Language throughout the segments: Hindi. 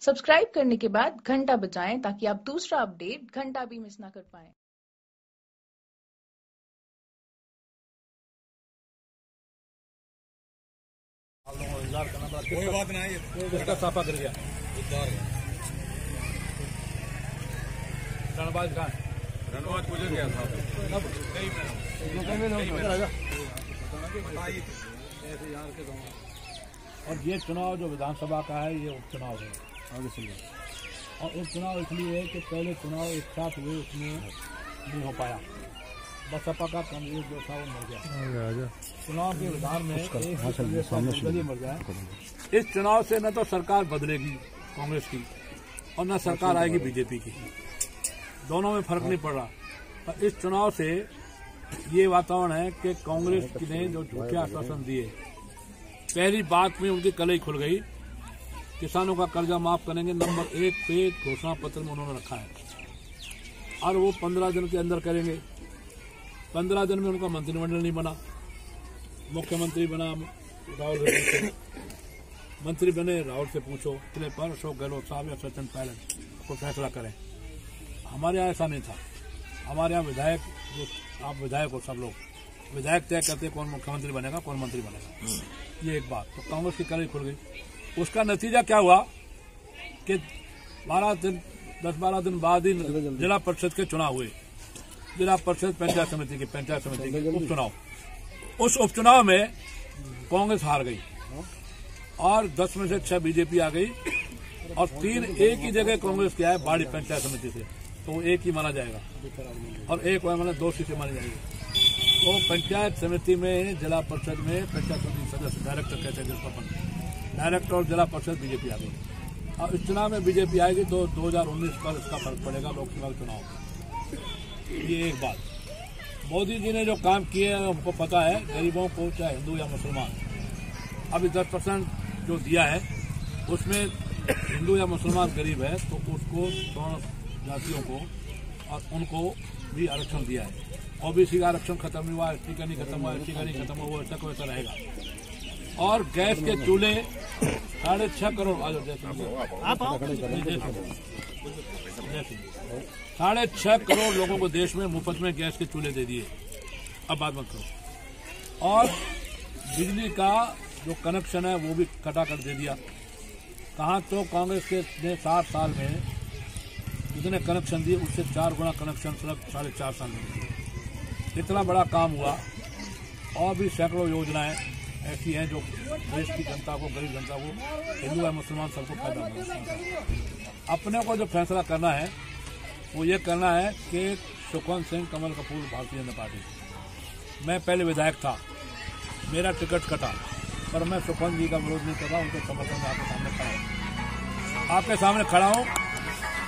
सब्सक्राइब करने के बाद घंटा बजाएं ताकि आप दूसरा अपडेट घंटा भी मिस ना कर पाएं। कोई बात नहीं, इसका साफा गिर गया। रणबाज कहाँ है? रणबाज गुजर गया था। और ये चुनाव जो विधानसभा का है, ये उपचुनाव है। आगे चलिए। और उपचुनाव इसलिए है कि पहले चुनाव एक साथ हुए, उसमें नहीं हो पाया। बसपा का कांग्रेस जो था वो मर गया। चुनाव के विधान में एक मर गया। इस चुनाव से न तो सरकार बदलेगी कांग्रेस की और न सरकार आएगी बीजेपी की, दोनों में फर्क नहीं पड़ रहा। और इस चुनाव से ये वातावरण है कि कांग्रेस ने जो झूठे आश्वासन दिए, पहली बात में उनकी कलई खुल गई। किसानों का कर्जा माफ करेंगे, नंबर 1 पे घोषणा पत्र में उन्होंने रखा है और वो 15 दिन के अंदर करेंगे। 15 दिन में उनका मंत्रिमंडल नहीं बना, मुख्यमंत्री बना राहुल गांधी, मंत्री बने राहुल से पूछो, इतने पर अशोक गहलोत साहब या सचिन पायलट को फैसला करें। हमारे यहाँ ऐसा नहीं था। हमारे यहाँ विधायक, जो आप विधायक हो, सब लोग विधायक तय करते कौन मुख्यमंत्री बनेगा, कौन मंत्री बनेगा। ये एक बात। तो कांग्रेस की कलई खुल गई। उसका नतीजा क्या हुआ कि 10-12 दिन बाद ही जिला परिषद के चुनाव हुए। जिला परिषद पंचायत समिति के उपचुनाव। उस उपचुनाव में कांग्रेस हार गई और 10 में से 6 बीजेपी आ गई और 3 एक ही जगह कांग्रेस की है, बाड़ी पंचायत समिति से, तो एक ही माना जाएगा और एक मतलब 2 सीटें मानी जाएगी। तो पंचायत समिति में, जिला परिषद में पंचायत समिति सदस्य डायरेक्टर कहते हैं जिसको अपन, डायरेक्टर और जिला परिषद बीजेपी आ गई। और इस चुनाव में बीजेपी आएगी तो 2019 पर इसका फर्क पड़ेगा लोकसभा के चुनाव। ये एक बात। मोदी जी ने जो काम किए हैं हमको पता है, गरीबों को चाहे हिंदू या मुसलमान, अभी 10% जो दिया है उसमें हिंदू या मुसलमान गरीब है तो उसको दोनों जातियों को और उनको भी आरक्षण दिया है। ओबीसी का आरक्षण खत्म नहीं हुआ, एसटी का नहीं खत्म हुआ, एसटी का नहीं खत्म हुआ, वो ऐसा को ऐसा रहेगा। और गैस के चूल्हे 6.5 करोड़ 6.5 करोड़ लोगों को देश में मुफ्त में गैस के चूल्हे दे दिए। अब बात मत करो। और बिजली का जो कनेक्शन है वो भी कटा कर दे दिया। कहाँ तो कांग्रेस के ने 60 साल में जितने कनेक्शन दिए उससे 4 गुना कनेक्शन सिर्फ 4.5 साल में दिए। इतना बड़ा काम हुआ। और भी सैकड़ों योजनाएं ऐसी हैं जो देश की जनता को, गरीब जनता को, हिंदू या मुसलमान सबको फायदा मिला। अपने को जो फैसला करना है वो ये करना है कि सुखवंत सिंह कमल का फूल भारतीय जनता पार्टी। मैं पहले विधायक था, मेरा टिकट कटा, पर मैं सुखवंत जी का विरोध नहीं कर रहा, उनके समर्थन में आपके सामने खड़ा हूँ। आपके सामने खड़ा हूँ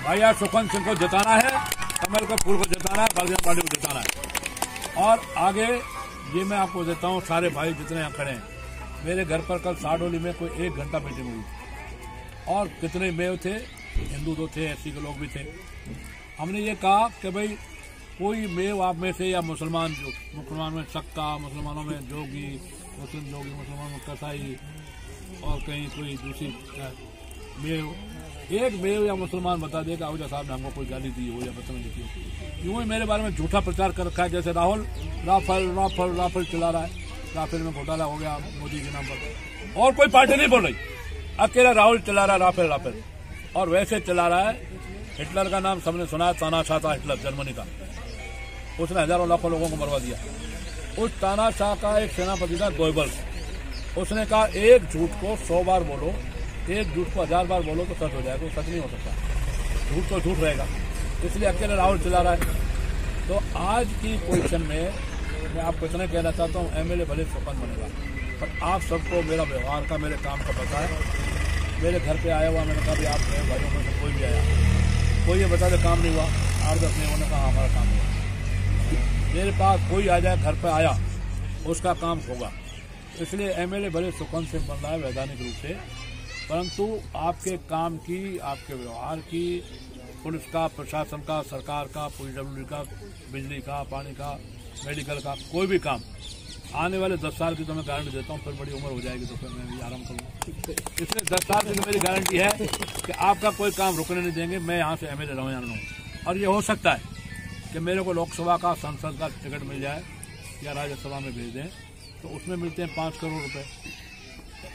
भाई, यार सुखवंत सिंह को जिताना है, कमल के फूल को जिताना है, भारतीय जनता पार्टी को जिताना है। और आगे ये मैं आपको देता हूँ, सारे भाई जितने यहाँ खड़े हैं, मेरे घर पर कल साडोली में कोई 1 घंटा मीटिंग हुई और कितने मेव थे, हिंदू तो थे, एससी के लोग भी थे। हमने ये कहा कि भाई कोई मेव आप में से या मुसलमान, जो मुसलमान में सक्का, मुसलमानों में जोगी, मुस्लिम जोगी, मुसलमानों में कसाई और कहीं कोई दूसरी मेव, एक मेव या मुसलमान बता देगा आहूजा साहब ने हमको कोई गाली दी हो या बदतमीजी की हो। यूं ही मेरे बारे में झूठा प्रचार कर रखा है, जैसे राहुल राफेल चला रहा है, राफेल में घोटाला हो गया मोदी के नाम पर, और कोई पार्टी नहीं बोल रही, अकेला राहुल चला रहा है राफेल। और वैसे चला रहा है, हिटलर का नाम सबने सुना है, तानाशाह था हिटलर, जर्मनी का, उसने हजारों लाखों लोगों को मरवा दिया। उस तानाशाह का एक सेनापति था गोयबल्स, उसने कहा एक झूठ को 100 बार बोलो, एक झूठ को 1000 बार बोलो तो सच हो जाएगा। वो सच नहीं हो सकता, झूठ तो झूठ रहेगा। इसलिए अकेले राहुल चला रहा है। तो आज की पोजीशन में मैं आपको इतना कहना चाहता हूँ, एमएलए भले सुपन बनेगा, पर आप सबको मेरा व्यवहार का, मेरे काम का पता है। मेरे घर पे आया हुआ, मैंने कहा भी आप भाइयों में से कोई भी आया, कोई ये बता दे काम नहीं हुआ, 8-10 नहीं होने कहा हमारा काम हुआ। मेरे पास कोई आ जाए, घर पे आया, उसका काम होगा। इसलिए एमएलए भले सुपन से बन रहा है वैधानिक रूप से, परंतु आपके काम की, आपके व्यवहार की, पुलिस का, प्रशासन का, सरकार का, पीडब्ल्यूडी का, बिजली का, पानी का, मेडिकल का, कोई भी काम आने वाले 10 साल की तो मैं गारंटी देता हूँ, फिर बड़ी उम्र हो जाएगी तो फिर मैं भी आराम करूँगा। इसलिए 10 साल की तो मेरी गारंटी है कि आपका कोई काम रुकने नहीं देंगे। मैं यहाँ से MLA रहूँ या ना रहूँ। और ये हो सकता है कि मेरे को लोकसभा का, संसद का टिकट मिल जाए या राज्यसभा में भेज दें, तो उसमें मिलते हैं 5 करोड़ रुपए,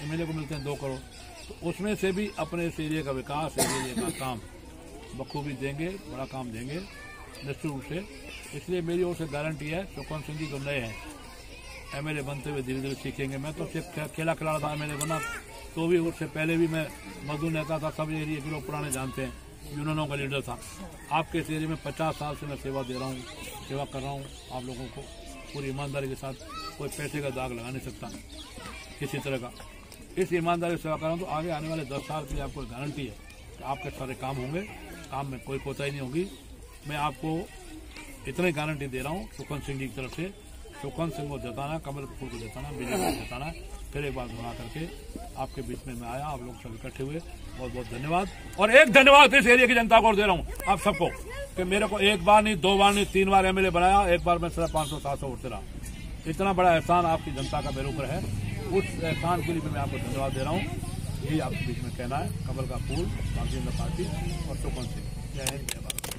MLA को मिलते हैं 2 करोड़। तो उसमें से भी अपने इस एरिया का विकास, एरिया का काम बखूबी देंगे, बड़ा काम देंगे निश्चित रूप से। इसलिए मेरी ओर से गारंटी है। सुखवंत सिंह जी जो नए हैं, MLA बनते हुए धीरे धीरे सीखेंगे। मैं तो सिर्फ खेला खिला था, MLA बना तो भी उससे पहले भी मैं मजदूर नेता था। सब एरिया के लोग पुराने जानते हैं, यूनियनों का लीडर था। आपके इस एरिया में 50 साल से मैं सेवा दे रहा हूँ, सेवा कर रहा हूँ आप लोगों को पूरी ईमानदारी के साथ। कोई पैसे का दाग लगा नहीं सकता किसी तरह का। इस ईमानदारी से सेवा कर रहा हूँ। तो आगे आने वाले 10 साल की आपको गारंटी है कि आपके सारे काम होंगे, काम में कोई कोताही नहीं होगी। मैं आपको इतनी गारंटी दे रहा हूँ सुखवंत सिंह जी की तरफ से। सुखवंत सिंह को जिताना, कमल कपूर को जिताना, बीजेपी को जिताना। फिर एक बार दोहरा करके आपके बीच में मैं आया, आप लोग सब इकट्ठे हुए, बहुत बहुत धन्यवाद। और एक धन्यवाद इस एरिया की जनता को दे रहा हूँ आप सबको कि मेरे को 1 बार नहीं, 2 बार नहीं, 3 बार MLA बनाया। एक बार मैं सिर्फ 500-700 वोट से रहा। इतना बड़ा एहसान आपकी जनता का मेरे ऊपर है। उस एहसान के लिए मैं आपको धन्यवाद दे रहा हूँ। यही आपके बीच में कहना है। कमल का फूल, भारतीय जनता पार्टी और सुखवंत सिंह। जय हिंद, जय भारत।